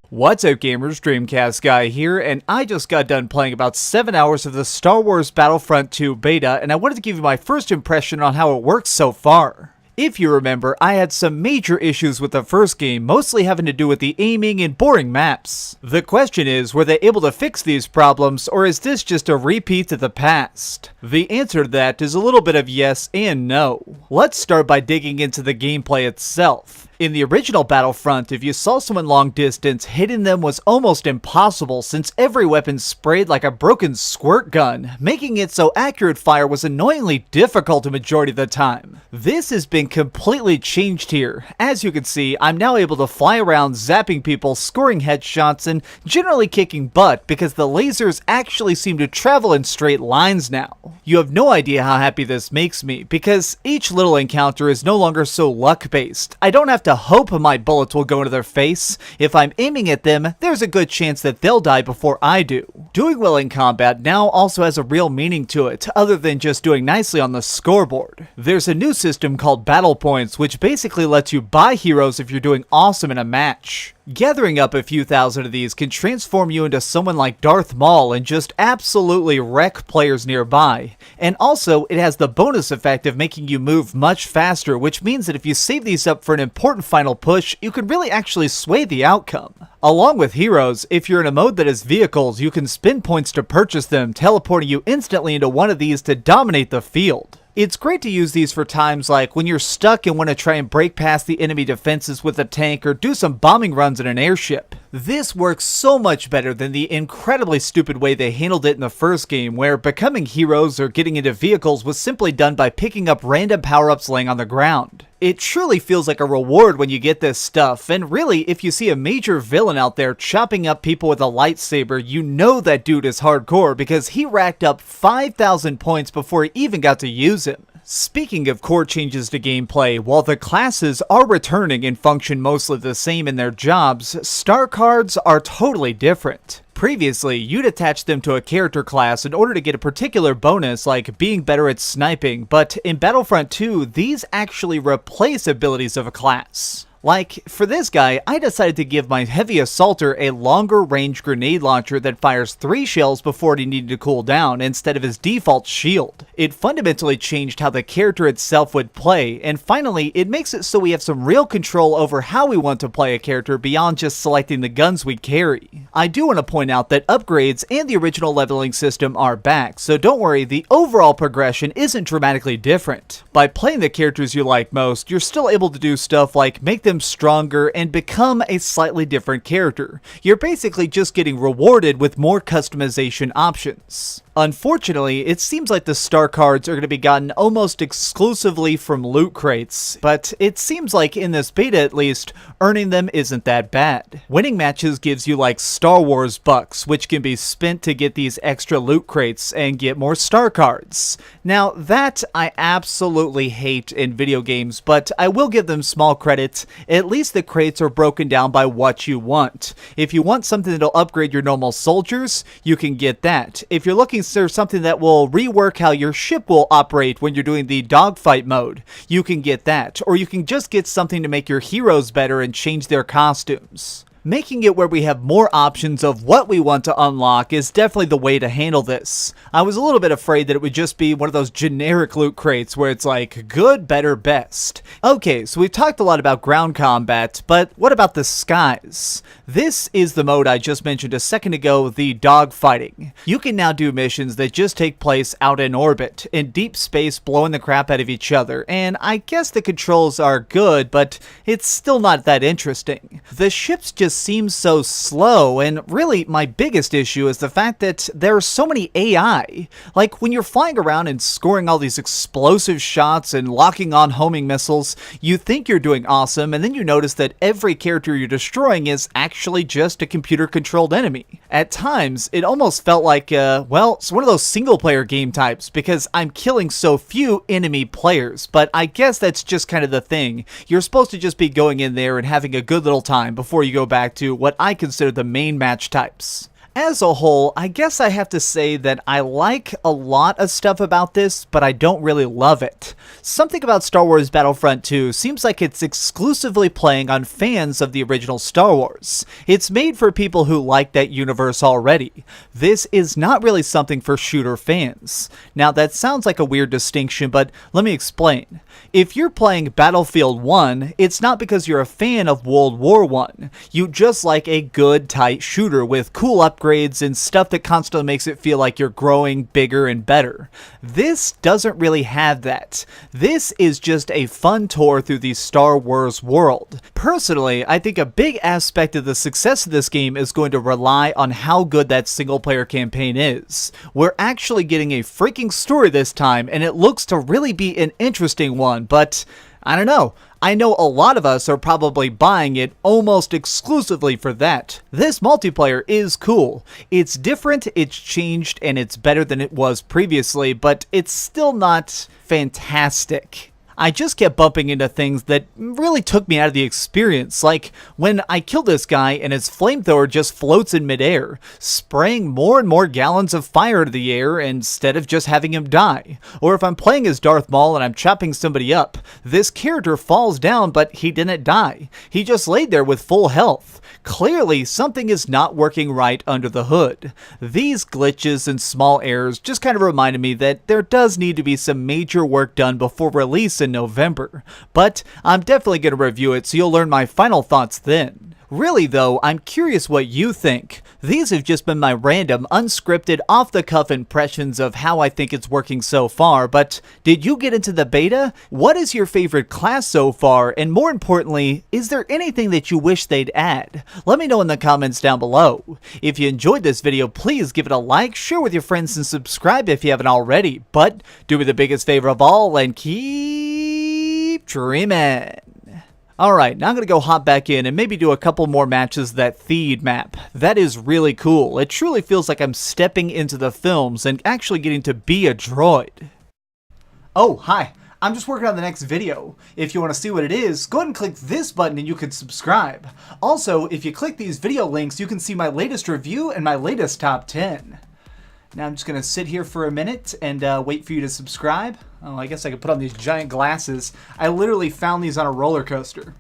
What's up gamers, Dreamcast Guy here, and I just got done playing about 7 hours of the Star Wars Battlefront II beta, and I wanted to give you my first impression on how it works so far. If you remember, I had some major issues with the first game, mostly having to do with the aiming and boring maps. The question is, were they able to fix these problems, or is this just a repeat of the past? The answer to that is a little bit of yes and no. Let's start by digging into the gameplay itself. In the original Battlefront, if you saw someone long distance, hitting them was almost impossible since every weapon sprayed like a broken squirt gun, making it so accurate fire was annoyingly difficult a majority of the time. This has been completely changed here. As you can see, I'm now able to fly around zapping people, scoring headshots, and generally kicking butt because the lasers actually seem to travel in straight lines now. You have no idea how happy this makes me, because each little encounter is no longer so luck-based. I don't have to hope my bullets will go into their face. If I'm aiming at them, there's a good chance that they'll die before I do. Doing well in combat now also has a real meaning to it, other than just doing nicely on the scoreboard. There's a new system called Battle Points, which basically lets you buy heroes if you're doing awesome in a match. Gathering up a few thousand of these can transform you into someone like Darth Maul and just absolutely wreck players nearby. And also, it has the bonus effect of making you move much faster, which means that if you save these up for an important final push, you can really actually sway the outcome. Along with heroes, if you're in a mode that has vehicles, you can spend points to purchase them, teleporting you instantly into one of these to dominate the field. It's great to use these for times like when you're stuck and want to try and break past the enemy defenses with a tank or do some bombing runs in an airship. This works so much better than the incredibly stupid way they handled it in the first game, where becoming heroes or getting into vehicles was simply done by picking up random power-ups laying on the ground. It truly feels like a reward when you get this stuff, and really, if you see a major villain out there chopping up people with a lightsaber, you know that dude is hardcore because he racked up 5,000 points before he even got to use him. Speaking of core changes to gameplay, while the classes are returning and function mostly the same in their jobs, star cards are totally different. Previously, you'd attach them to a character class in order to get a particular bonus like being better at sniping, but in Battlefront 2, these actually replace abilities of a class. Like, for this guy, I decided to give my heavy assaulter a longer range grenade launcher that fires 3 shells before he needed to cool down instead of his default shield. It fundamentally changed how the character itself would play, and finally, it makes it so we have some real control over how we want to play a character beyond just selecting the guns we carry. I do want to point out that upgrades and the original leveling system are back, so don't worry, the overall progression isn't dramatically different. By playing the characters you like most, you're still able to do stuff like make them stronger and become a slightly different character. You're basically just getting rewarded with more customization options. Unfortunately, it seems like the star cards are going to be gotten almost exclusively from loot crates, but it seems like in this beta at least, earning them isn't that bad. Winning matches gives you like Star Wars bucks, which can be spent to get these extra loot crates and get more star cards. Now that I absolutely hate in video games, but I will give them small credit. At least the crates are broken down by what you want. If you want something that'll upgrade your normal soldiers, you can get that. If you're looking for something that will rework how your ship will operate when you're doing the dogfight mode, you can get that. Or you can just get something to make your heroes better and change their costumes. Making it where we have more options of what we want to unlock is definitely the way to handle this. I was a little bit afraid that it would just be one of those generic loot crates where it's like good, better, best. Okay, so we've talked a lot about ground combat, but what about the skies? This is the mode I just mentioned a second ago, the dogfighting. You can now do missions that just take place out in orbit, in deep space, blowing the crap out of each other, and I guess the controls are good, but it's still not that interesting. The ships just seems so slow, and really my biggest issue is the fact that there are so many AI. Like when you're flying around and scoring all these explosive shots and locking on homing missiles, you think you're doing awesome, and then you notice that every character you're destroying is actually just a computer-controlled enemy. At times, it almost felt like, well, it's one of those single-player game types, because I'm killing so few enemy players, but I guess that's just kind of the thing. You're supposed to just be going in there and having a good little time before you go back to what I consider the main match types. As a whole, I guess I have to say that I like a lot of stuff about this, but I don't really love it. Something about Star Wars Battlefront II seems like it's exclusively playing on fans of the original Star Wars. It's made for people who like that universe already. This is not really something for shooter fans. Now that sounds like a weird distinction, but let me explain. If you're playing Battlefield 1, it's not because you're a fan of World War I. You just like a good, tight shooter with cool upgrades and stuff that constantly makes it feel like you're growing bigger and better. This doesn't really have that. This is just a fun tour through the Star Wars world. Personally, I think a big aspect of the success of this game is going to rely on how good that single-player campaign is. We're actually getting a freaking story this time, and it looks to really be an interesting one, but I don't know. I know a lot of us are probably buying it almost exclusively for that. This multiplayer is cool. It's different, it's changed, and it's better than it was previously, but it's still not fantastic. I just kept bumping into things that really took me out of the experience, like when I kill this guy and his flamethrower just floats in midair, spraying more and more gallons of fire into the air instead of just having him die. Or if I'm playing as Darth Maul and I'm chopping somebody up, this character falls down but he didn't die. He just laid there with full health. Clearly, something is not working right under the hood. These glitches and small errors just kind of reminded me that there does need to be some major work done before release in November. But I'm definitely going to review it, so you'll learn my final thoughts then. Really though, I'm curious what you think. These have just been my random, unscripted, off-the-cuff impressions of how I think it's working so far, but did you get into the beta? What is your favorite class so far, and more importantly, is there anything that you wish they'd add? Let me know in the comments down below. If you enjoyed this video, please give it a like, share with your friends, and subscribe if you haven't already, but do me the biggest favor of all and keep dreaming. Alright, now I'm going to go hop back in and maybe do a couple more matches of that Theed map. That is really cool. It truly feels like I'm stepping into the films and actually getting to be a droid. Oh, hi. I'm just working on the next video. If you want to see what it is, go ahead and click this button and you can subscribe. Also, if you click these video links, you can see my latest review and my latest top 10. Now I'm just going to sit here for a minute and wait for you to subscribe. Oh, I guess I could put on these giant glasses. I literally found these on a roller coaster.